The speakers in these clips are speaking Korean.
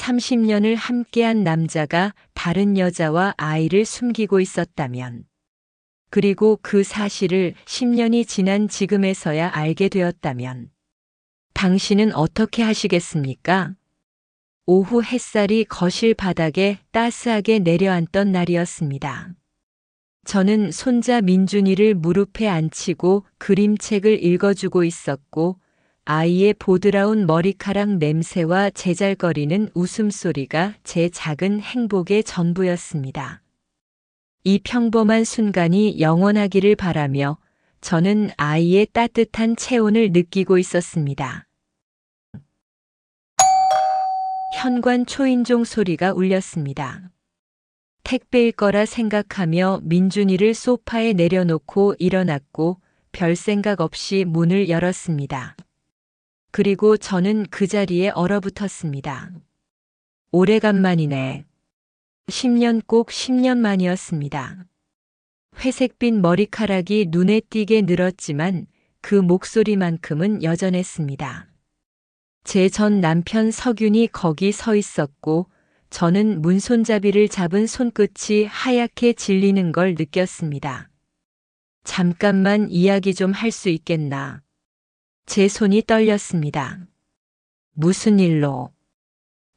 30년을 함께한 남자가 다른 여자와 아이를 숨기고 있었다면, 그리고 그 사실을 10년이 지난 지금에서야 알게 되었다면, 당신은 어떻게 하시겠습니까? 오후 햇살이 거실 바닥에 따스하게 내려앉던 날이었습니다. 저는 손자 민준이를 무릎에 앉히고 그림책을 읽어주고 있었고, 아이의 보드라운 머리카락 냄새와 제잘거리는 웃음소리가 제 작은 행복의 전부였습니다. 이 평범한 순간이 영원하기를 바라며 저는 아이의 따뜻한 체온을 느끼고 있었습니다. 현관 초인종 소리가 울렸습니다. 택배일 거라 생각하며 민준이를 소파에 내려놓고 일어났고 별 생각 없이 문을 열었습니다. 그리고 저는 그 자리에 얼어붙었습니다. 오래간만이네. 10년 꼭 10년 만이었습니다. 회색빛 머리카락이 눈에 띄게 늘었지만 그 목소리만큼은 여전했습니다. 제 전 남편 석윤이 거기 서 있었고 저는 문손잡이를 잡은 손끝이 하얗게 질리는 걸 느꼈습니다. 잠깐만 이야기 좀 할 수 있겠나? 제 손이 떨렸습니다. 무슨 일로?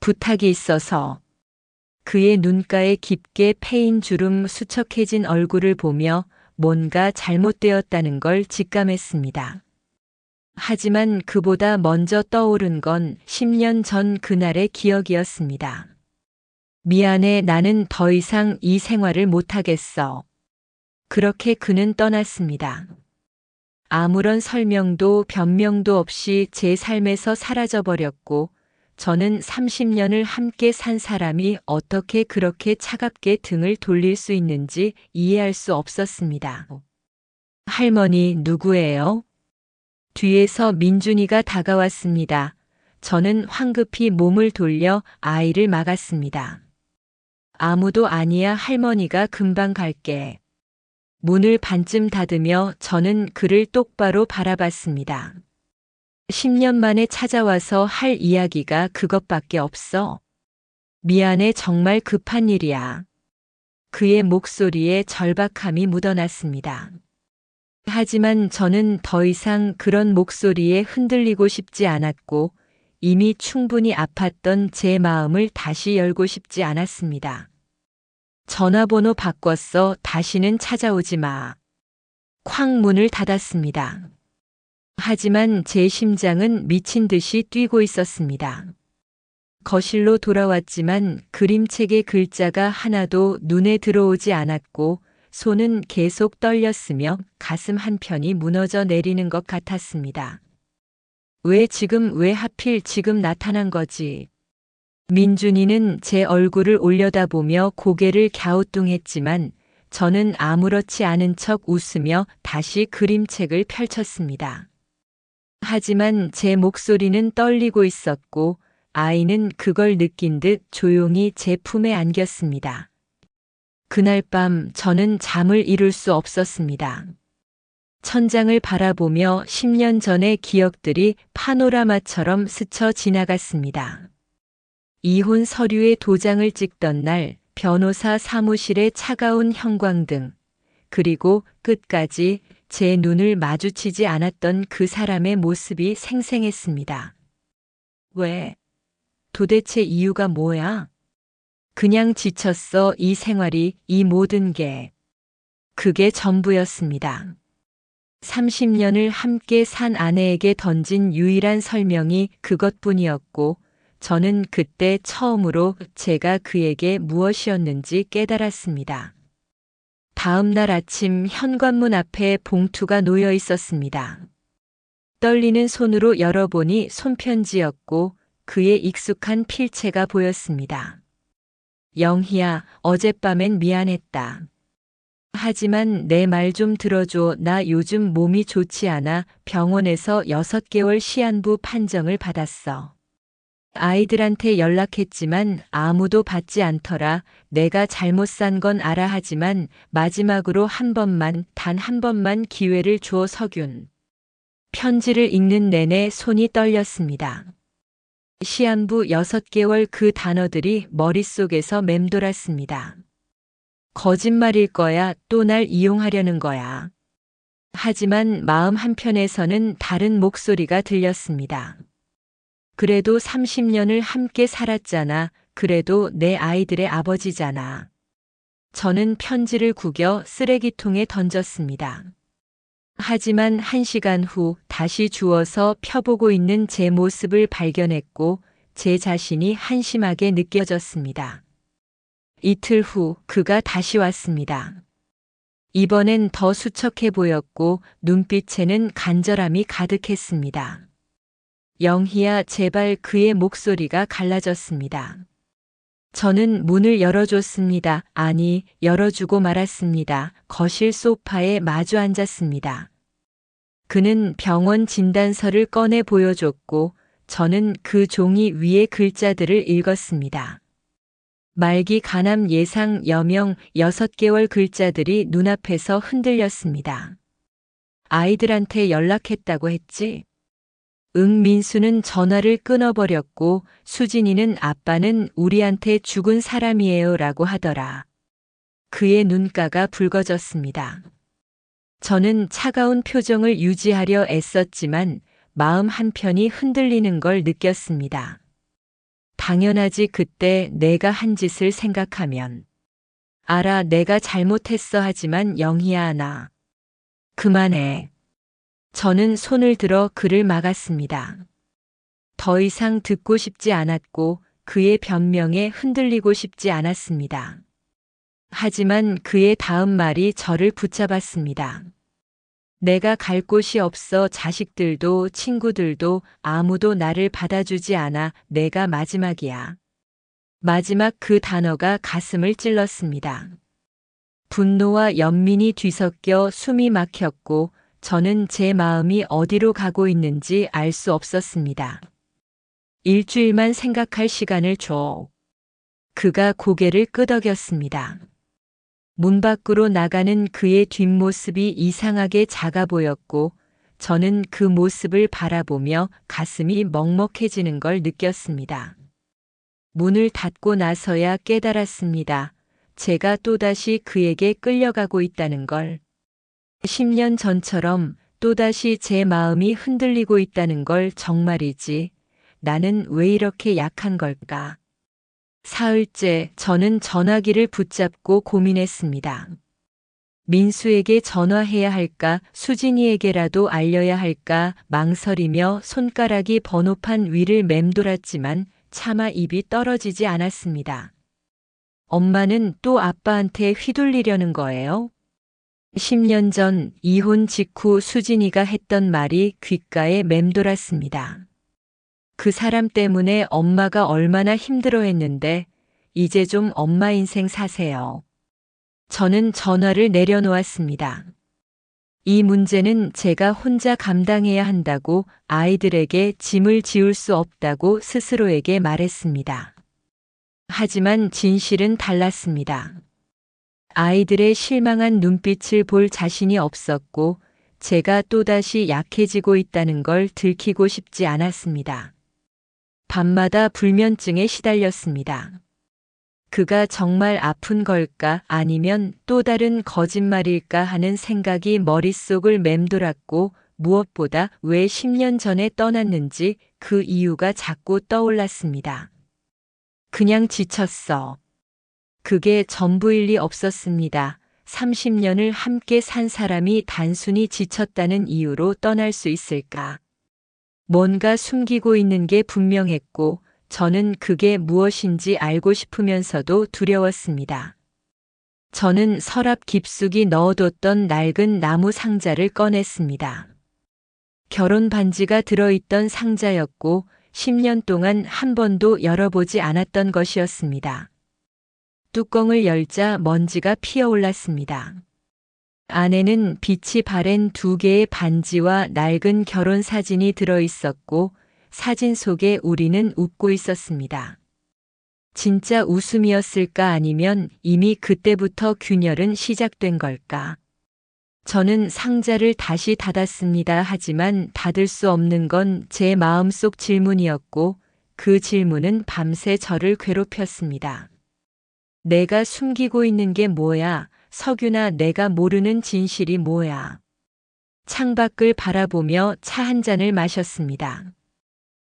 부탁이 있어서. 그의 눈가에 깊게 패인 주름 수척해진 얼굴을 보며 뭔가 잘못되었다는 걸 직감했습니다. 하지만 그보다 먼저 떠오른 건 10년 전 그날의 기억이었습니다. 미안해, 나는 더 이상 이 생활을 못하겠어. 그렇게 그는 떠났습니다. 아무런 설명도 변명도 없이 제 삶에서 사라져버렸고, 저는 30년을 함께 산 사람이 어떻게 그렇게 차갑게 등을 돌릴 수 있는지 이해할 수 없었습니다. 할머니, 누구예요? 뒤에서 민준이가 다가왔습니다. 저는 황급히 몸을 돌려 아이를 막았습니다. 아무도 아니야, 할머니가 금방 갈게. 문을 반쯤 닫으며 저는 그를 똑바로 바라봤습니다. 10년 만에 찾아와서 할 이야기가 그것밖에 없어. 미안해, 정말 급한 일이야. 그의 목소리에 절박함이 묻어났습니다. 하지만 저는 더 이상 그런 목소리에 흔들리고 싶지 않았고 이미 충분히 아팠던 제 마음을 다시 열고 싶지 않았습니다. 전화번호 바꿨어. 다시는 찾아오지 마. 쾅 문을 닫았습니다. 하지만 제 심장은 미친 듯이 뛰고 있었습니다. 거실로 돌아왔지만 그림책의 글자가 하나도 눈에 들어오지 않았고 손은 계속 떨렸으며 가슴 한편이 무너져 내리는 것 같았습니다. 왜 하필 지금 나타난 거지? 민준이는 제 얼굴을 올려다보며 고개를 갸우뚱했지만 저는 아무렇지 않은 척 웃으며 다시 그림책을 펼쳤습니다. 하지만 제 목소리는 떨리고 있었고 아이는 그걸 느낀 듯 조용히 제 품에 안겼습니다. 그날 밤 저는 잠을 이룰 수 없었습니다. 천장을 바라보며 10년 전의 기억들이 파노라마처럼 스쳐 지나갔습니다. 이혼 서류에 도장을 찍던 날, 변호사 사무실의 차가운 형광등, 그리고 끝까지 제 눈을 마주치지 않았던 그 사람의 모습이 생생했습니다. 왜? 도대체 이유가 뭐야? 그냥 지쳤어, 이 생활이, 이 모든 게. 그게 전부였습니다. 30년을 함께 산 아내에게 던진 유일한 설명이 그것뿐이었고, 저는 그때 처음으로 제가 그에게 무엇이었는지 깨달았습니다. 다음 날 아침 현관문 앞에 봉투가 놓여 있었습니다. 떨리는 손으로 열어보니 손편지였고 그의 익숙한 필체가 보였습니다. 영희야, 어젯밤엔 미안했다. 하지만 내 말 좀 들어줘. 나 요즘 몸이 좋지 않아. 병원에서 6개월 시한부 판정을 받았어. 아이들한테 연락했지만 아무도 받지 않더라. 내가 잘못 산 건 알아. 하지만 마지막으로 한 번만, 단 한 번만 기회를 줘, 석윤. 편지를 읽는 내내 손이 떨렸습니다. 시한부 6개월 그 단어들이 머릿속에서 맴돌았습니다. 거짓말일 거야, 또 날 이용하려는 거야. 하지만 마음 한편에서는 다른 목소리가 들렸습니다. 그래도 30년을 함께 살았잖아. 그래도 내 아이들의 아버지잖아. 저는 편지를 구겨 쓰레기통에 던졌습니다. 하지만 1시간 후 다시 주워서 펴보고 있는 제 모습을 발견했고 제 자신이 한심하게 느껴졌습니다. 이틀 후 그가 다시 왔습니다. 이번엔 더 수척해 보였고 눈빛에는 간절함이 가득했습니다. 영희야, 제발. 그의 목소리가 갈라졌습니다. 저는 문을 열어줬습니다. 아니, 열어주고 말았습니다. 거실 소파에 마주 앉았습니다. 그는 병원 진단서를 꺼내 보여줬고 저는 그 종이 위에 글자들을 읽었습니다. 말기 간암 예상 여명 6개월 글자들이 눈앞에서 흔들렸습니다. 아이들한테 연락했다고 했지? 응. 민수는 전화를 끊어버렸고 수진이는 아빠는 우리한테 죽은 사람이에요 라고 하더라. 그의 눈가가 붉어졌습니다. 저는 차가운 표정을 유지하려 애썼지만 마음 한편이 흔들리는 걸 느꼈습니다. 당연하지. 그때 내가 한 짓을 생각하면. 알아, 내가 잘못했어. 하지만 영희야, 나. 그만해. 저는 손을 들어 그를 막았습니다. 더 이상 듣고 싶지 않았고 그의 변명에 흔들리고 싶지 않았습니다. 하지만 그의 다음 말이 저를 붙잡았습니다. 내가 갈 곳이 없어. 자식들도 친구들도 아무도 나를 받아주지 않아. 내가 마지막이야. 마지막. 그 단어가 가슴을 찔렀습니다. 분노와 연민이 뒤섞여 숨이 막혔고 저는 제 마음이 어디로 가고 있는지 알 수 없었습니다. 일주일만 생각할 시간을 줘. 그가 고개를 끄덕였습니다. 문 밖으로 나가는 그의 뒷모습이 이상하게 작아 보였고 저는 그 모습을 바라보며 가슴이 먹먹해지는 걸 느꼈습니다. 문을 닫고 나서야 깨달았습니다. 제가 또다시 그에게 끌려가고 있다는 걸. 10년 전처럼 또다시 제 마음이 흔들리고 있다는 걸. 정말이지. 나는 왜 이렇게 약한 걸까? 사흘째 저는 전화기를 붙잡고 고민했습니다. 민수에게 전화해야 할까? 수진이에게라도 알려야 할까? 망설이며 손가락이 번호판 위를 맴돌았지만 차마 입이 떨어지지 않았습니다. 엄마는 또 아빠한테 휘둘리려는 거예요? 10년 전 이혼 직후 수진이가 했던 말이 귓가에 맴돌았습니다. 그 사람 때문에 엄마가 얼마나 힘들어했는데 이제 좀 엄마 인생 사세요. 저는 전화를 내려놓았습니다. 이 문제는 제가 혼자 감당해야 한다고, 아이들에게 짐을 지울 수 없다고 스스로에게 말했습니다. 하지만 진실은 달랐습니다. 아이들의 실망한 눈빛을 볼 자신이 없었고 제가 또다시 약해지고 있다는 걸 들키고 싶지 않았습니다. 밤마다 불면증에 시달렸습니다. 그가 정말 아픈 걸까? 아니면 또 다른 거짓말일까 하는 생각이 머릿속을 맴돌았고 무엇보다 왜 10년 전에 떠났는지 그 이유가 자꾸 떠올랐습니다. 그냥 지쳤어. 그게 전부일 리 없었습니다. 30년을 함께 산 사람이 단순히 지쳤다는 이유로 떠날 수 있을까? 뭔가 숨기고 있는 게 분명했고 저는 그게 무엇인지 알고 싶으면서도 두려웠습니다. 저는 서랍 깊숙이 넣어뒀던 낡은 나무 상자를 꺼냈습니다. 결혼 반지가 들어있던 상자였고 10년 동안 한 번도 열어보지 않았던 것이었습니다. 뚜껑을 열자 먼지가 피어올랐습니다. 안에는 빛이 바랜 2개의 반지와 낡은 결혼 사진이 들어있었고 사진 속에 우리는 웃고 있었습니다. 진짜 웃음이었을까? 아니면 이미 그때부터 균열은 시작된 걸까? 저는 상자를 다시 닫았습니다. 하지만 닫을 수 없는 건 제 마음속 질문이었고 그 질문은 밤새 저를 괴롭혔습니다. 내가 숨기고 있는 게 뭐야? 석유나 내가 모르는 진실이 뭐야? 창밖을 바라보며 차 한 잔을 마셨습니다.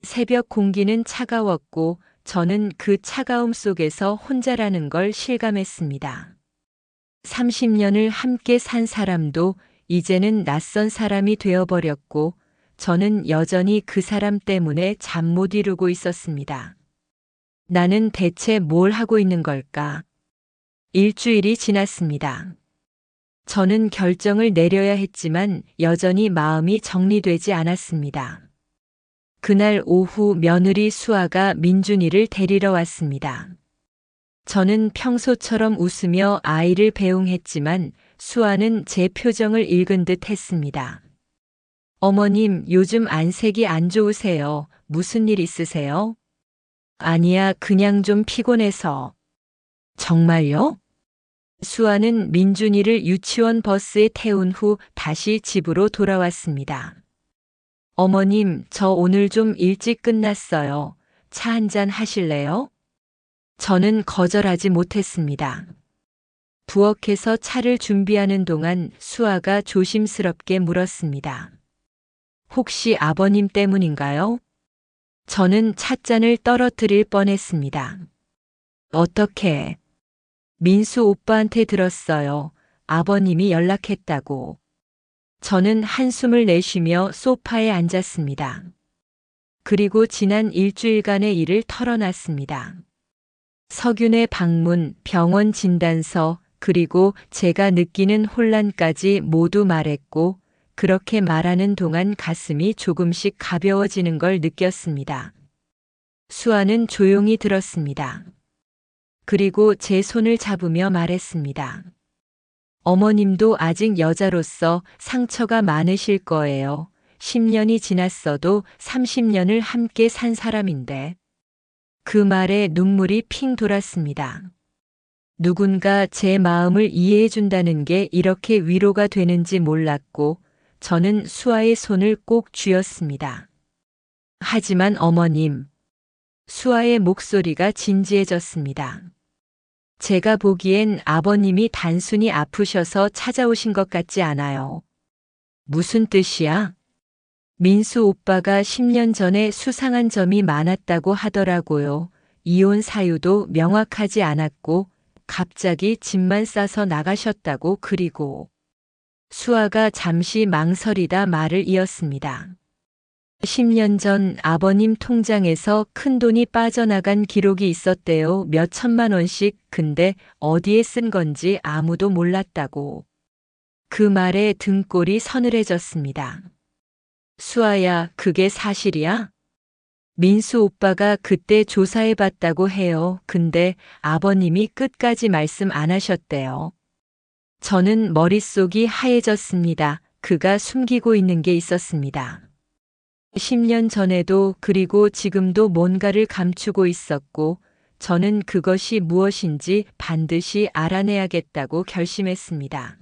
새벽 공기는 차가웠고 저는 그 차가움 속에서 혼자라는 걸 실감했습니다. 30년을 함께 산 사람도 이제는 낯선 사람이 되어버렸고 저는 여전히 그 사람 때문에 잠 못 이루고 있었습니다. 나는 대체 뭘 하고 있는 걸까? 일주일이 지났습니다. 저는 결정을 내려야 했지만 여전히 마음이 정리되지 않았습니다. 그날 오후 며느리 수아가 민준이를 데리러 왔습니다. 저는 평소처럼 웃으며 아이를 배웅했지만 수아는 제 표정을 읽은 듯 했습니다. 어머님, 요즘 안색이 안 좋으세요. 무슨 일 있으세요? 아니야, 그냥 좀 피곤해서. 정말요? 수아는 민준이를 유치원 버스에 태운 후 다시 집으로 돌아왔습니다. 어머님, 저 오늘 좀 일찍 끝났어요. 차 한잔 하실래요? 저는 거절하지 못했습니다. 부엌에서 차를 준비하는 동안 수아가 조심스럽게 물었습니다. 혹시 아버님 때문인가요? 저는 찻잔을 떨어뜨릴 뻔했습니다. 어떻게? 민수 오빠한테 들었어요. 아버님이 연락했다고. 저는 한숨을 내쉬며 소파에 앉았습니다. 그리고 지난 일주일간의 일을 털어놨습니다. 석윤의 방문, 병원 진단서, 그리고 제가 느끼는 혼란까지 모두 말했고, 그렇게 말하는 동안 가슴이 조금씩 가벼워지는 걸 느꼈습니다. 수아는 조용히 들었습니다. 그리고 제 손을 잡으며 말했습니다. 어머님도 아직 여자로서 상처가 많으실 거예요. 10년이 지났어도 30년을 함께 산 사람인데. 그 말에 눈물이 핑 돌았습니다. 누군가 제 마음을 이해해 준다는 게 이렇게 위로가 되는지 몰랐고, 저는 수아의 손을 꼭 쥐었습니다. 하지만 어머님, 수아의 목소리가 진지해졌습니다. 제가 보기엔 아버님이 단순히 아프셔서 찾아오신 것 같지 않아요. 무슨 뜻이야? 민수 오빠가 10년 전에 수상한 점이 많았다고 하더라고요. 이혼 사유도 명확하지 않았고 갑자기 짐만 싸서 나가셨다고. 그리고 수아가 잠시 망설이다 말을 이었습니다. 10년 전 아버님 통장에서 큰돈이 빠져나간 기록이 있었대요. 몇 천만 원씩. 근데 어디에 쓴 건지 아무도 몰랐다고. 그 말에 등골이 서늘해졌습니다. 수아야, 그게 사실이야? 민수 오빠가 그때 조사해봤다고 해요. 근데 아버님이 끝까지 말씀 안 하셨대요. 저는 머릿속이 하얘졌습니다. 그가 숨기고 있는 게 있었습니다. 10년 전에도 그리고 지금도 뭔가를 감추고 있었고 저는 그것이 무엇인지 반드시 알아내야겠다고 결심했습니다.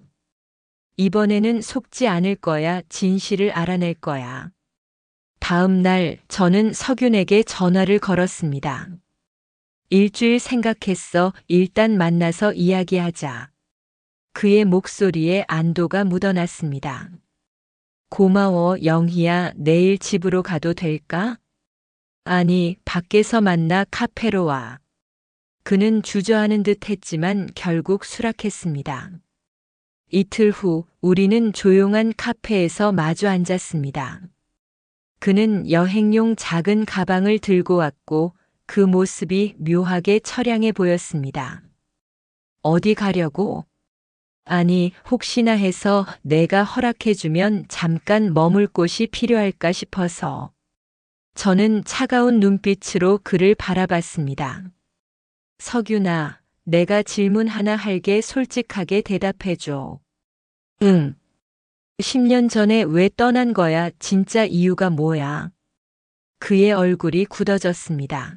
이번에는 속지 않을 거야. 진실을 알아낼 거야. 다음 날 저는 석윤에게 전화를 걸었습니다. 일주일 생각했어. 일단 만나서 이야기하자. 그의 목소리에 안도가 묻어났습니다. 고마워, 영희야. 내일 집으로 가도 될까? 아니, 밖에서 만나. 카페로 와. 그는 주저하는 듯 했지만 결국 수락했습니다. 이틀 후 우리는 조용한 카페에서 마주 앉았습니다. 그는 여행용 작은 가방을 들고 왔고 그 모습이 묘하게 처량해 보였습니다. 어디 가려고? 아니, 혹시나 해서 내가 허락해주면 잠깐 머물 곳이 필요할까 싶어서. 저는 차가운 눈빛으로 그를 바라봤습니다. 석윤아, 내가 질문 하나 할게. 솔직하게 대답해줘. 응. 10년 전에 왜 떠난 거야? 진짜 이유가 뭐야? 그의 얼굴이 굳어졌습니다.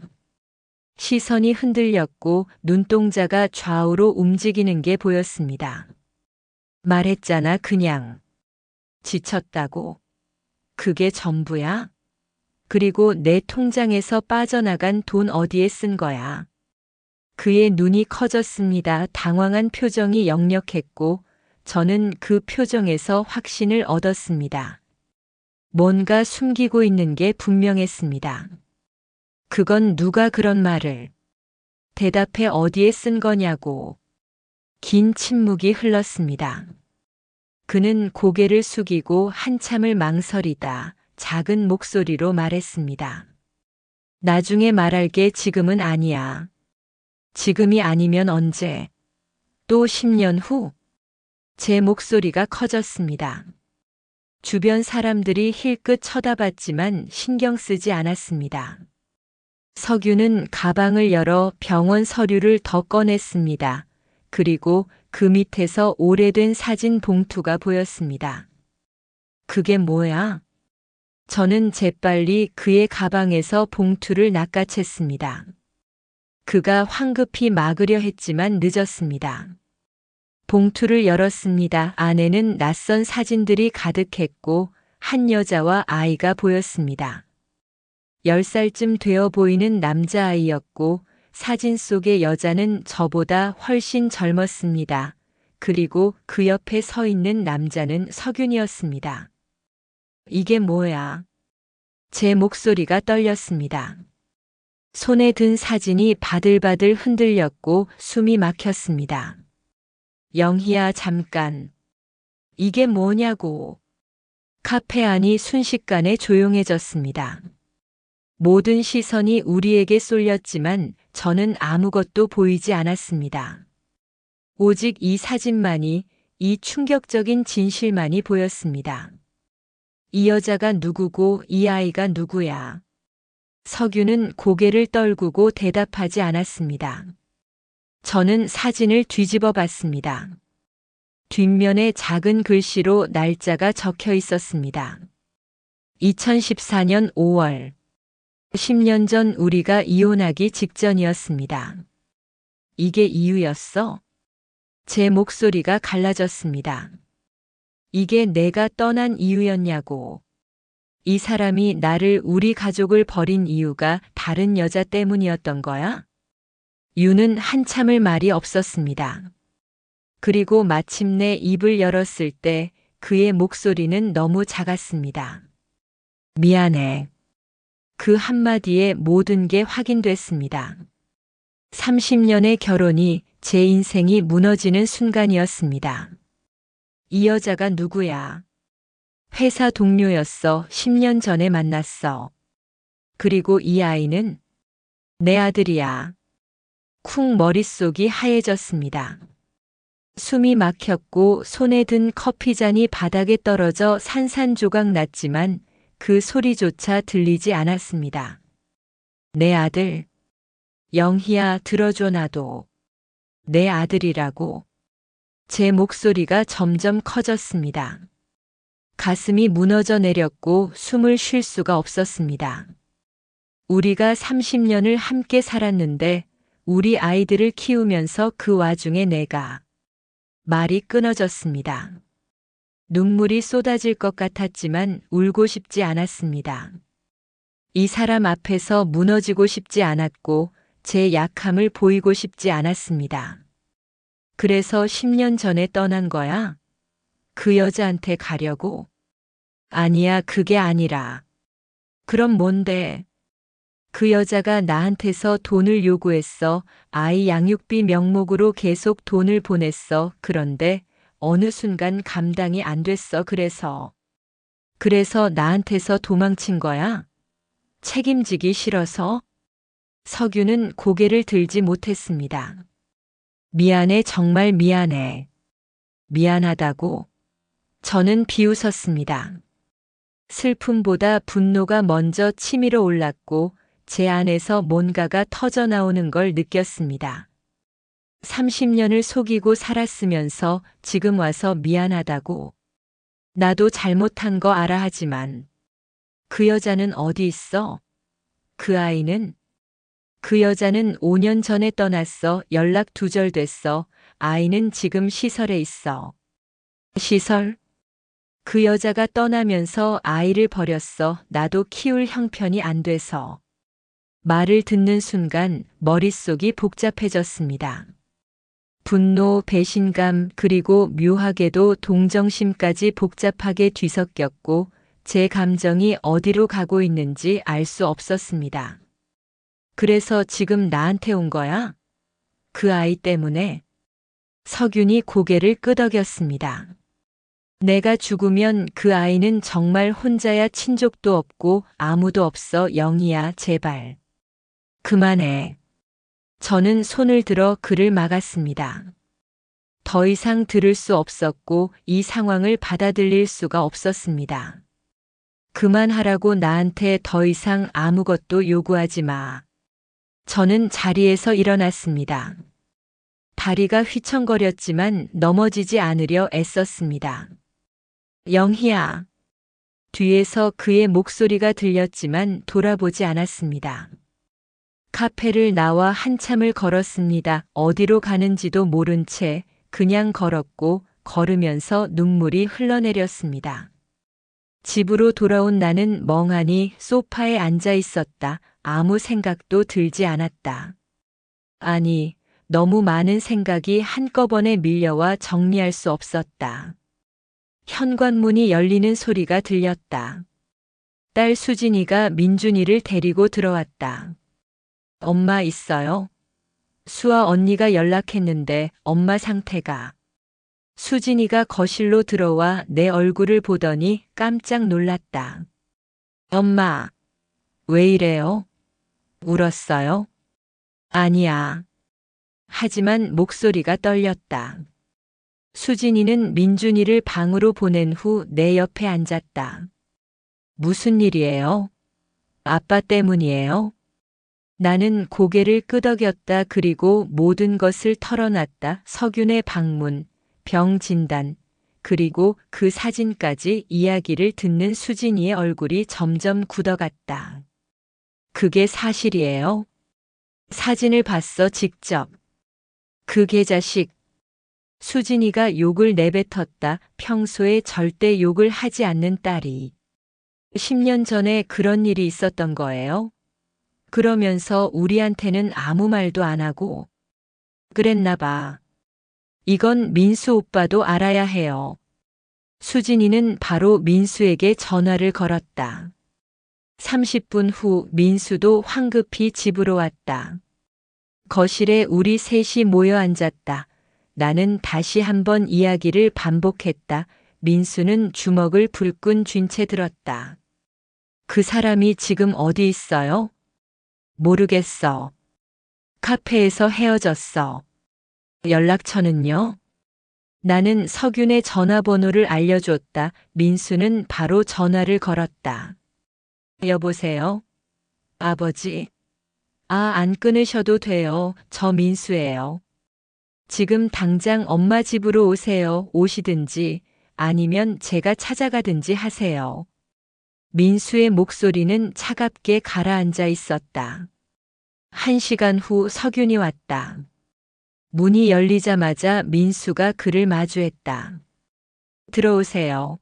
시선이 흔들렸고 눈동자가 좌우로 움직이는 게 보였습니다. 말했잖아, 그냥. 지쳤다고. 그게 전부야? 그리고 내 통장에서 빠져나간 돈 어디에 쓴 거야? 그의 눈이 커졌습니다. 당황한 표정이 역력했고 저는 그 표정에서 확신을 얻었습니다. 뭔가 숨기고 있는 게 분명했습니다. 그건 누가 그런 말을? 대답해 어디에 쓴 거냐고. 긴 침묵이 흘렀습니다. 그는 고개를 숙이고 한참을 망설이다 작은 목소리로 말했습니다. 나중에 말할게 지금은 아니야. 지금이 아니면 언제? 또 10년 후? 제 목소리가 커졌습니다. 주변 사람들이 힐끗 쳐다봤지만 신경 쓰지 않았습니다. 석유는 가방을 열어 병원 서류를 더 꺼냈습니다. 그리고 그 밑에서 오래된 사진 봉투가 보였습니다. 그게 뭐야? 저는 재빨리 그의 가방에서 봉투를 낚아챘습니다. 그가 황급히 막으려 했지만 늦었습니다. 봉투를 열었습니다. 안에는 낯선 사진들이 가득했고 한 여자와 아이가 보였습니다. 10살쯤 되어 보이는 남자아이였고 사진 속의 여자는 저보다 훨씬 젊었습니다. 그리고 그 옆에 서 있는 남자는 석윤이었습니다. 이게 뭐야? 제 목소리가 떨렸습니다. 손에 든 사진이 바들바들 흔들렸고 숨이 막혔습니다. 영희야, 잠깐. 이게 뭐냐고. 카페 안이 순식간에 조용해졌습니다. 모든 시선이 우리에게 쏠렸지만 저는 아무것도 보이지 않았습니다. 오직 이 사진만이, 이 충격적인 진실만이 보였습니다. 이 여자가 누구고 이 아이가 누구야? 석유는 고개를 떨구고 대답하지 않았습니다. 저는 사진을 뒤집어 봤습니다. 뒷면에 작은 글씨로 날짜가 적혀 있었습니다. 2014년 5월. 10년 전 우리가 이혼하기 직전이었습니다. 이게 이유였어? 제 목소리가 갈라졌습니다. 이게 내가 떠난 이유였냐고. 이 사람이 나를, 우리 가족을 버린 이유가 다른 여자 때문이었던 거야? 유는 한참을 말이 없었습니다. 그리고 마침내 입을 열었을 때 그의 목소리는 너무 작았습니다. 미안해. 그 한마디에 모든 게 확인됐습니다. 30년의 결혼이 제 인생이 무너지는 순간이었습니다. 이 여자가 누구야? 회사 동료였어. 10년 전에 만났어. 그리고 이 아이는 내 아들이야. 쿵 머릿속이 하얘졌습니다. 숨이 막혔고 손에 든 커피잔이 바닥에 떨어져 산산조각 났지만 그 소리조차 들리지 않았습니다. 내 아들. 영희야, 들어줘. 나도. 내 아들이라고. 제 목소리가 점점 커졌습니다. 가슴이 무너져 내렸고 숨을 쉴 수가 없었습니다. 우리가 30년을 함께 살았는데 우리 아이들을 키우면서 그 와중에 내가. 말이 끊어졌습니다. 눈물이 쏟아질 것 같았지만 울고 싶지 않았습니다. 이 사람 앞에서 무너지고 싶지 않았고 제 약함을 보이고 싶지 않았습니다. 그래서 10년 전에 떠난 거야? 그 여자한테 가려고? 아니야, 그게 아니라. 그럼 뭔데? 그 여자가 나한테서 돈을 요구했어. 아이 양육비 명목으로 계속 돈을 보냈어. 그런데 어느 순간 감당이 안 됐어. 그래서 나한테서 도망친 거야? 책임지기 싫어서? 석유는 고개를 들지 못했습니다. 미안해, 정말 미안해. 미안하다고? 저는 비웃었습니다. 슬픔보다 분노가 먼저 치밀어 올랐고 제 안에서 뭔가가 터져 나오는 걸 느꼈습니다. 30년을 속이고 살았으면서 지금 와서 미안하다고. 나도 잘못한 거 알아. 하지만 그 여자는 어디 있어? 그 아이는? 그 여자는 5년 전에 떠났어. 연락 두절됐어. 아이는 지금 시설에 있어. 시설? 그 여자가 떠나면서 아이를 버렸어. 나도 키울 형편이 안 돼서. 말을 듣는 순간 머릿속이 복잡해졌습니다. 분노, 배신감, 그리고 묘하게도 동정심까지 복잡하게 뒤섞였고 제 감정이 어디로 가고 있는지 알 수 없었습니다. 그래서 지금 나한테 온 거야? 그 아이 때문에? 석윤이 고개를 끄덕였습니다. 내가 죽으면 그 아이는 정말 혼자야. 친족도 없고 아무도 없어. 영희야, 제발. 그만해. 저는 손을 들어 그를 막았습니다. 더 이상 들을 수 없었고 이 상황을 받아들일 수가 없었습니다. 그만하라고. 나한테 더 이상 아무것도 요구하지 마. 저는 자리에서 일어났습니다. 다리가 휘청거렸지만 넘어지지 않으려 애썼습니다. 영희야. 뒤에서 그의 목소리가 들렸지만 돌아보지 않았습니다. 카페를 나와 한참을 걸었습니다. 어디로 가는지도 모른 채 그냥 걸었고 걸으면서 눈물이 흘러내렸습니다. 집으로 돌아온 나는 멍하니 소파에 앉아 있었다. 아무 생각도 들지 않았다. 아니, 너무 많은 생각이 한꺼번에 밀려와 정리할 수 없었다. 현관문이 열리는 소리가 들렸다. 딸 수진이가 민준이를 데리고 들어왔다. 엄마 있어요? 수아 언니가 연락했는데 엄마 상태가. 수진이가 거실로 들어와 내 얼굴을 보더니 깜짝 놀랐다. 엄마, 왜 이래요? 울었어요? 아니야. 하지만 목소리가 떨렸다. 수진이는 민준이를 방으로 보낸 후 내 옆에 앉았다. 무슨 일이에요? 아빠 때문이에요? 나는 고개를 끄덕였다. 그리고 모든 것을 털어놨다. 석윤의 방문, 병 진단, 그리고 그 사진까지. 이야기를 듣는 수진이의 얼굴이 점점 굳어갔다. 그게 사실이에요? 사진을 봤어, 직접. 그 개자식. 수진이가 욕을 내뱉었다. 평소에 절대 욕을 하지 않는 딸이. 10년 전에 그런 일이 있었던 거예요? 그러면서 우리한테는 아무 말도 안 하고. 그랬나 봐. 이건 민수 오빠도 알아야 해요. 수진이는 바로 민수에게 전화를 걸었다. 30분 후 민수도 황급히 집으로 왔다. 거실에 우리 셋이 모여 앉았다. 나는 다시 한번 이야기를 반복했다. 민수는 주먹을 불끈 쥔 채 들었다. 그 사람이 지금 어디 있어요? 모르겠어. 카페에서 헤어졌어. 연락처는요? 나는 석윤의 전화번호를 알려줬다. 민수는 바로 전화를 걸었다. 여보세요? 아버지. 안 끊으셔도 돼요. 저 민수예요. 지금 당장 엄마 집으로 오세요. 오시든지 아니면 제가 찾아가든지 하세요. 민수의 목소리는 차갑게 가라앉아 있었다. 1시간 후 석윤이 왔다. 문이 열리자마자 민수가 그를 마주했다. 들어오세요.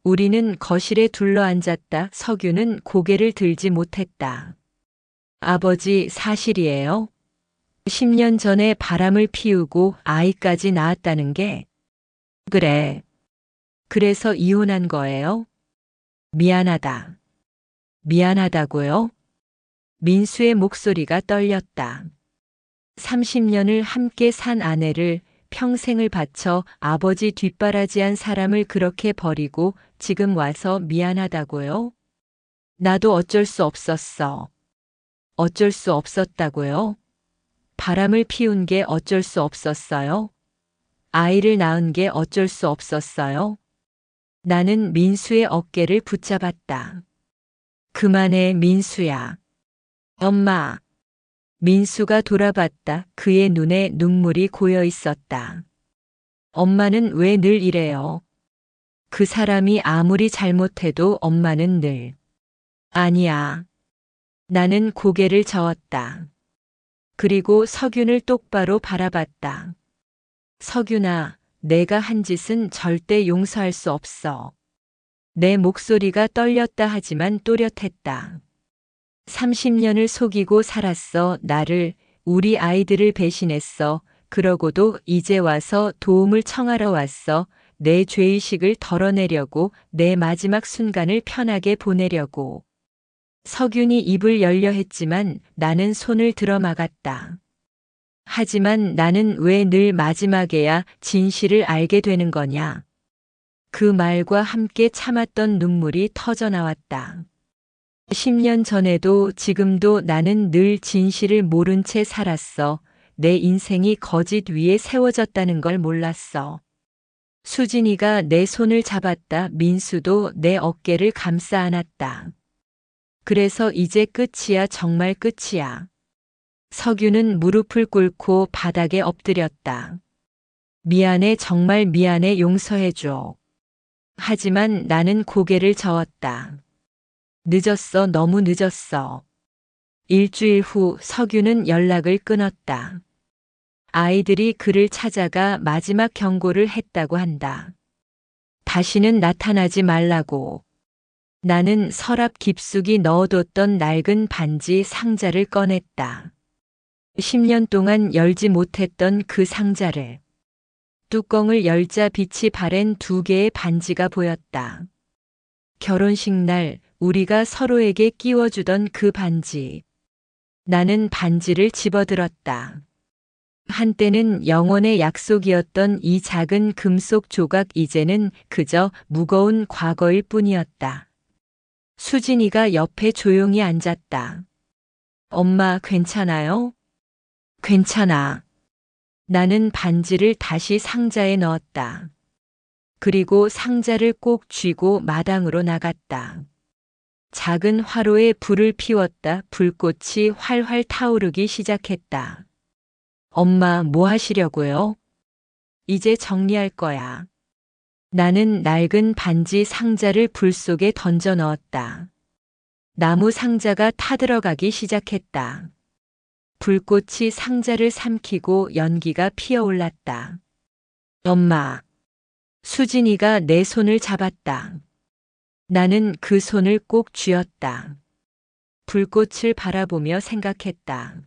우리는 거실에 둘러앉았다. 석윤은 고개를 들지 못했다. 아버지, 사실이에요? 10년 전에 바람을 피우고 아이까지 낳았다는 게. 그래. 그래서 이혼한 거예요? 미안하다. 미안하다고요? 민수의 목소리가 떨렸다. 30년을 함께 산 아내를, 평생을 바쳐 아버지 뒷바라지한 사람을 그렇게 버리고 지금 와서 미안하다고요? 나도 어쩔 수 없었어. 어쩔 수 없었다고요? 바람을 피운 게 어쩔 수 없었어요? 아이를 낳은 게 어쩔 수 없었어요? 나는 민수의 어깨를 붙잡았다. 그만해, 민수야. 엄마. 민수가 돌아봤다. 그의 눈에 눈물이 고여 있었다. 엄마는 왜 늘 이래요? 그 사람이 아무리 잘못해도 엄마는 늘. 아니야. 나는 고개를 저었다. 그리고 석윤을 똑바로 바라봤다. 석윤아, 내가 한 짓은 절대 용서할 수 없어. 내 목소리가 떨렸다 하지만 또렷했다. 30년을 속이고 살았어. 나를, 우리 아이들을 배신했어. 그러고도 이제 와서 도움을 청하러 왔어. 내 죄의식을 덜어내려고, 내 마지막 순간을 편하게 보내려고. 석윤이 입을 열려 했지만 나는 손을 들어 막았다. 하지만 나는 왜 늘 마지막에야 진실을 알게 되는 거냐. 그 말과 함께 참았던 눈물이 터져 나왔다. 10년 전에도 지금도 나는 늘 진실을 모른 채 살았어. 내 인생이 거짓 위에 세워졌다는 걸 몰랐어. 수진이가 내 손을 잡았다. 민수도 내 어깨를 감싸 안았다. 그래서 이제 끝이야. 정말 끝이야. 석유는 무릎을 꿇고 바닥에 엎드렸다. 미안해. 정말 미안해. 용서해줘. 하지만 나는 고개를 저었다. 늦었어. 너무 늦었어. 일주일 후 석유는 연락을 끊었다. 아이들이 그를 찾아가 마지막 경고를 했다고 한다. 다시는 나타나지 말라고. 나는 서랍 깊숙이 넣어뒀던 낡은 반지 상자를 꺼냈다. 10년 동안 열지 못했던 그 상자를. 뚜껑을 열자 빛이 바랜 2개의 반지가 보였다. 결혼식 날 우리가 서로에게 끼워주던 그 반지. 나는 반지를 집어들었다. 한때는 영원의 약속이었던 이 작은 금속 조각, 이제는 그저 무거운 과거일 뿐이었다. 수진이가 옆에 조용히 앉았다. 엄마, 괜찮아요? 괜찮아. 나는 반지를 다시 상자에 넣었다. 그리고 상자를 꼭 쥐고 마당으로 나갔다. 작은 화로에 불을 피웠다. 불꽃이 활활 타오르기 시작했다. 엄마, 뭐 하시려고요? 이제 정리할 거야. 나는 낡은 반지 상자를 불 속에 던져 넣었다. 나무 상자가 타들어가기 시작했다. 불꽃이 상자를 삼키고 연기가 피어올랐다. 엄마. 수진이가 내 손을 잡았다. 나는 그 손을 꼭 쥐었다. 불꽃을 바라보며 생각했다.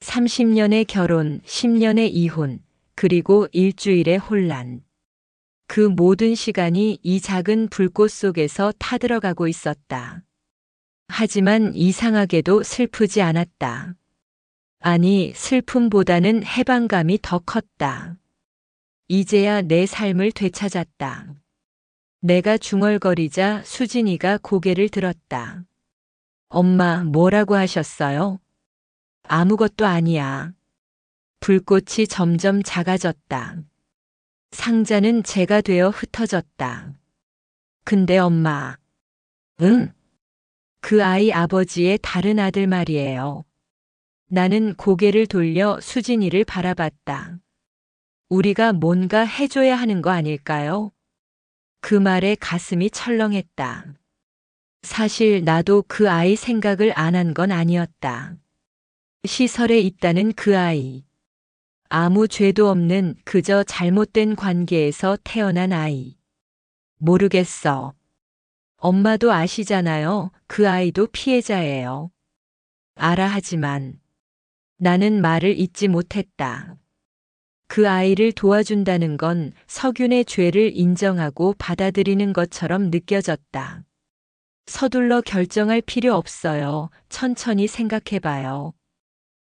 30년의 결혼, 10년의 이혼, 그리고 일주일의 혼란. 그 모든 시간이 이 작은 불꽃 속에서 타들어가고 있었다. 하지만 이상하게도 슬프지 않았다. 아니, 슬픔보다는 해방감이 더 컸다. 이제야 내 삶을 되찾았다. 내가 중얼거리자 수진이가 고개를 들었다. 엄마, 뭐라고 하셨어요? 아무것도 아니야. 불꽃이 점점 작아졌다. 상자는 재가 되어 흩어졌다. 근데 엄마. 응? 그 아이 아버지의 다른 아들 말이에요. 나는 고개를 돌려 수진이를 바라봤다. 우리가 뭔가 해줘야 하는 거 아닐까요? 그 말에 가슴이 철렁했다. 사실 나도 그 아이 생각을 안 한 건 아니었다. 시설에 있다는 그 아이. 아무 죄도 없는 그저 잘못된 관계에서 태어난 아이. 모르겠어. 엄마도 아시잖아요. 그 아이도 피해자예요. 알아. 하지만 나는 말을 잇지 못했다. 그 아이를 도와준다는 건 석윤의 죄를 인정하고 받아들이는 것처럼 느껴졌다. 서둘러 결정할 필요 없어요. 천천히 생각해봐요.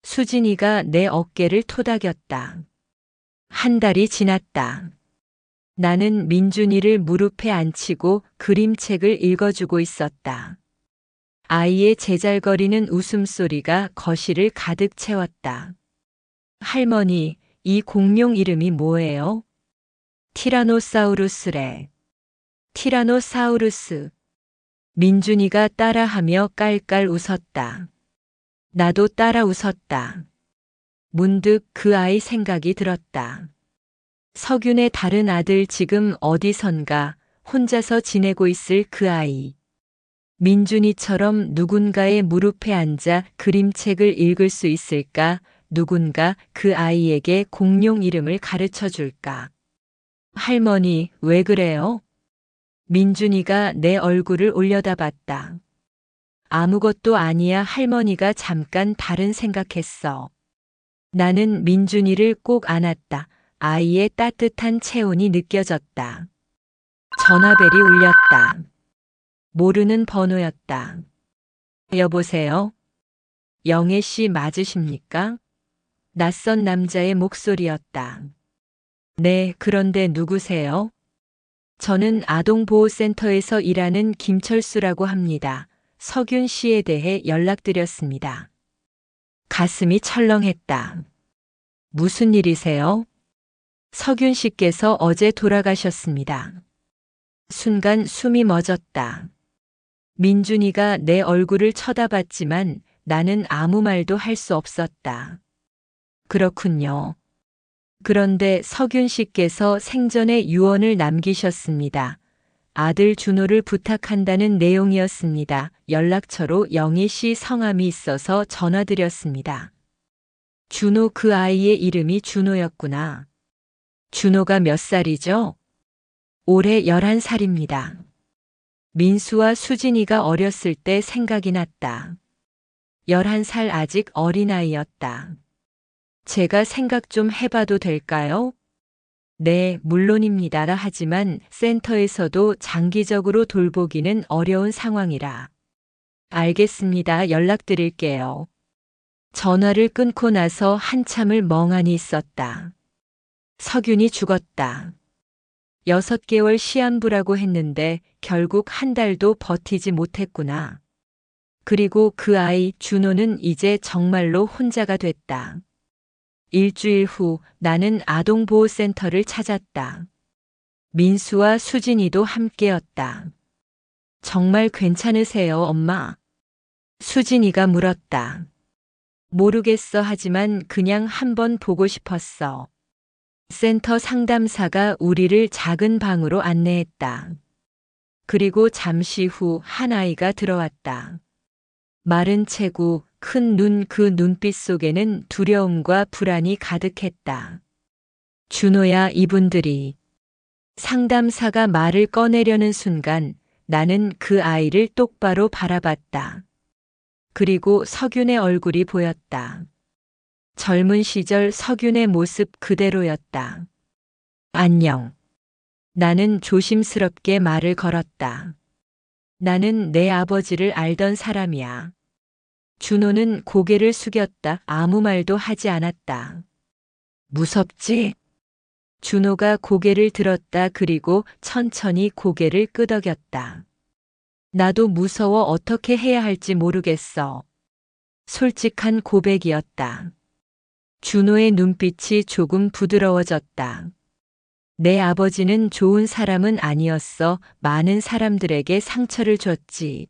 수진이가 내 어깨를 토닥였다. 한 달이 지났다. 나는 민준이를 무릎에 앉히고 그림책을 읽어주고 있었다. 아이의 제잘거리는 웃음소리가 거실을 가득 채웠다. 할머니, 이 공룡 이름이 뭐예요? 티라노사우루스래. 티라노사우루스. 민준이가 따라하며 깔깔 웃었다. 나도 따라 웃었다. 문득 그 아이 생각이 들었다. 석윤의 다른 아들 지금 어디선가 혼자서 지내고 있을 그 아이. 민준이처럼 누군가의 무릎에 앉아 그림책을 읽을 수 있을까? 누군가 그 아이에게 공룡 이름을 가르쳐 줄까? 할머니, 왜 그래요? 민준이가 내 얼굴을 올려다봤다. 아무것도 아니야. 할머니가 잠깐 다른 생각했어. 나는 민준이를 꼭 안았다. 아이의 따뜻한 체온이 느껴졌다. 전화벨이 울렸다. 모르는 번호였다. 여보세요? 영애 씨 맞으십니까? 낯선 남자의 목소리였다. 네, 그런데 누구세요? 저는 아동보호센터에서 일하는 김철수라고 합니다. 석윤 씨에 대해 연락드렸습니다. 가슴이 철렁했다. 무슨 일이세요? 석윤 씨께서 어제 돌아가셨습니다. 순간 숨이 멎었다. 민준이가 내 얼굴을 쳐다봤지만 나는 아무 말도 할 수 없었다. 그렇군요. 그런데 석윤 씨께서 생전에 유언을 남기셨습니다. 아들 준호를 부탁한다는 내용이었습니다. 연락처로 영희 씨 성함이 있어서 전화드렸습니다. 준호, 그 아이의 이름이 준호였구나. 준호가 몇 살이죠? 올해 11살입니다. 민수와 수진이가 어렸을 때 생각이 났다. 11살 아직 어린아이였다. 제가 생각 좀 해봐도 될까요? 네, 물론입니다. 하지만 센터에서도 장기적으로 돌보기는 어려운 상황이라. 알겠습니다. 연락드릴게요. 전화를 끊고 나서 한참을 멍하니 있었다. 석윤이 죽었다. 6개월 시한부라고 했는데 결국 한 달도 버티지 못했구나. 그리고 그 아이 준호는 이제 정말로 혼자가 됐다. 일주일 후 나는 아동보호센터를 찾았다. 민수와 수진이도 함께였다. 정말 괜찮으세요, 엄마? 수진이가 물었다. 모르겠어. 하지만 그냥 한번 보고 싶었어. 센터 상담사가 우리를 작은 방으로 안내했다. 그리고 잠시 후 한 아이가 들어왔다. 마른 체구, 큰 눈, 그 눈빛 속에는 두려움과 불안이 가득했다. 준호야, 이분들이. 상담사가 말을 꺼내려는 순간 나는 그 아이를 똑바로 바라봤다. 그리고 석윤의 얼굴이 보였다. 젊은 시절 석윤의 모습 그대로였다. 안녕. 나는 조심스럽게 말을 걸었다. 나는 내 아버지를 알던 사람이야. 준호는 고개를 숙였다. 아무 말도 하지 않았다. 무섭지? 준호가 고개를 들었다. 그리고 천천히 고개를 끄덕였다. 나도 무서워. 어떻게 해야 할지 모르겠어. 솔직한 고백이었다. 준호의 눈빛이 조금 부드러워졌다. 내 아버지는 좋은 사람은 아니었어. 많은 사람들에게 상처를 줬지.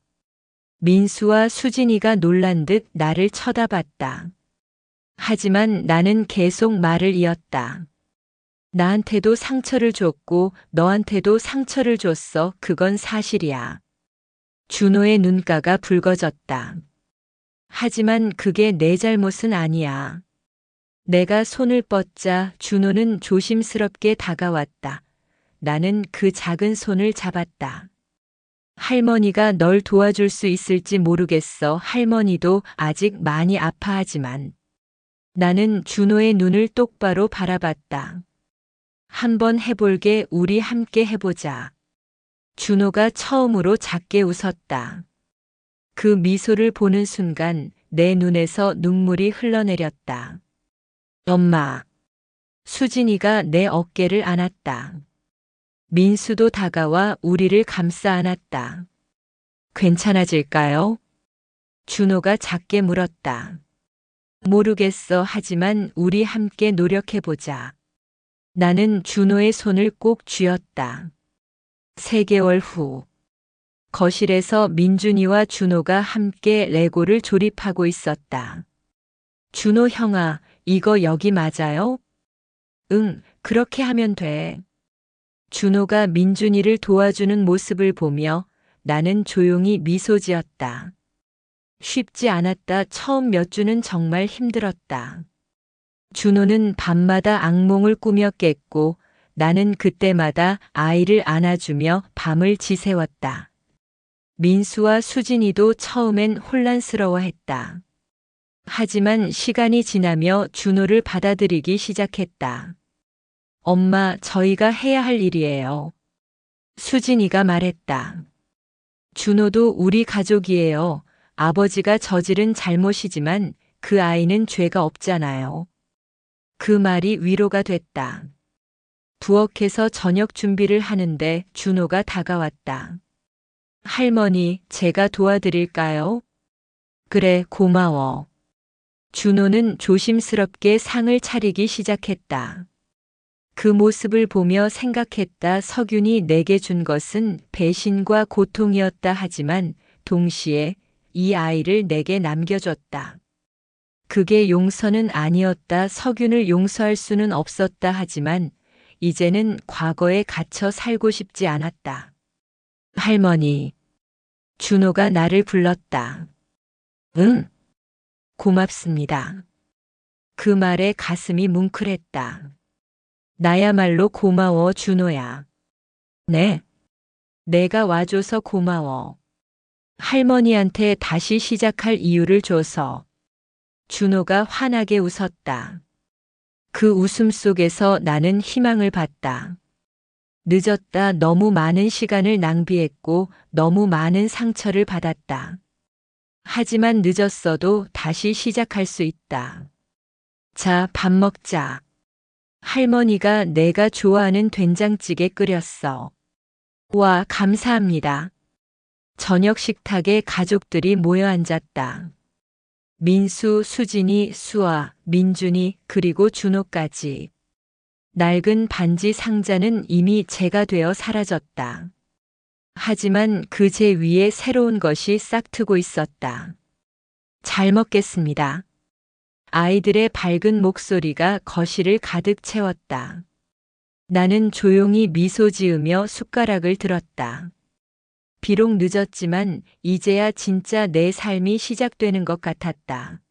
민수와 수진이가 놀란 듯 나를 쳐다봤다. 하지만 나는 계속 말을 이었다. 나한테도 상처를 줬고 너한테도 상처를 줬어. 그건 사실이야. 준호의 눈가가 붉어졌다. 하지만 그게 내 잘못은 아니야. 내가 손을 뻗자 준호는 조심스럽게 다가왔다. 나는 그 작은 손을 잡았다. 할머니가 널 도와줄 수 있을지 모르겠어. 할머니도 아직 많이 아파하지만. 나는 준호의 눈을 똑바로 바라봤다. 한번 해볼게. 우리 함께 해보자. 준호가 처음으로 작게 웃었다. 그 미소를 보는 순간 내 눈에서 눈물이 흘러내렸다. 엄마. 수진이가 내 어깨를 안았다. 민수도 다가와 우리를 감싸 안았다. 괜찮아질까요? 준호가 작게 물었다. 모르겠어. 하지만 우리 함께 노력해보자. 나는 준호의 손을 꼭 쥐었다. 3개월 후. 거실에서 민준이와 준호가 함께 레고를 조립하고 있었다. 준호 형아, 이거 여기 맞아요? 응, 그렇게 하면 돼. 준호가 민준이를 도와주는 모습을 보며 나는 조용히 미소 지었다. 쉽지 않았다. 처음 몇 주는 정말 힘들었다. 준호는 밤마다 악몽을 꾸며 깼고 나는 그때마다 아이를 안아주며 밤을 지새웠다. 민수와 수진이도 처음엔 혼란스러워했다. 하지만 시간이 지나며 준호를 받아들이기 시작했다. 엄마, 저희가 해야 할 일이에요. 수진이가 말했다. 준호도 우리 가족이에요. 아버지가 저지른 잘못이지만 그 아이는 죄가 없잖아요. 그 말이 위로가 됐다. 부엌에서 저녁 준비를 하는데 준호가 다가왔다. 할머니, 제가 도와드릴까요? 그래, 고마워. 준호는 조심스럽게 상을 차리기 시작했다. 그 모습을 보며 생각했다. 석윤이 내게 준 것은 배신과 고통이었다 하지만 동시에 이 아이를 내게 남겨줬다. 그게 용서는 아니었다. 석윤을 용서할 수는 없었다 하지만 이제는 과거에 갇혀 살고 싶지 않았다. 할머니. 준호가 나를 불렀다. 응. 고맙습니다. 그 말에 가슴이 뭉클했다. 나야말로 고마워, 준호야. 네. 내가 와줘서 고마워. 할머니한테 다시 시작할 이유를 줘서. 준호가 환하게 웃었다. 그 웃음 속에서 나는 희망을 봤다. 늦었다. 너무 많은 시간을 낭비했고 너무 많은 상처를 받았다. 하지만 늦었어도 다시 시작할 수 있다. 자, 밥 먹자. 할머니가 내가 좋아하는 된장찌개 끓였어. 와, 감사합니다. 저녁 식탁에 가족들이 모여 앉았다. 민수, 수진이, 수아, 민준이, 그리고 준호까지. 낡은 반지 상자는 이미 재가 되어 사라졌다. 하지만 그 재 위에 새로운 것이 싹트고 있었다. 잘 먹겠습니다. 아이들의 밝은 목소리가 거실을 가득 채웠다. 나는 조용히 미소 지으며 숟가락을 들었다. 비록 늦었지만 이제야 진짜 내 삶이 시작되는 것 같았다.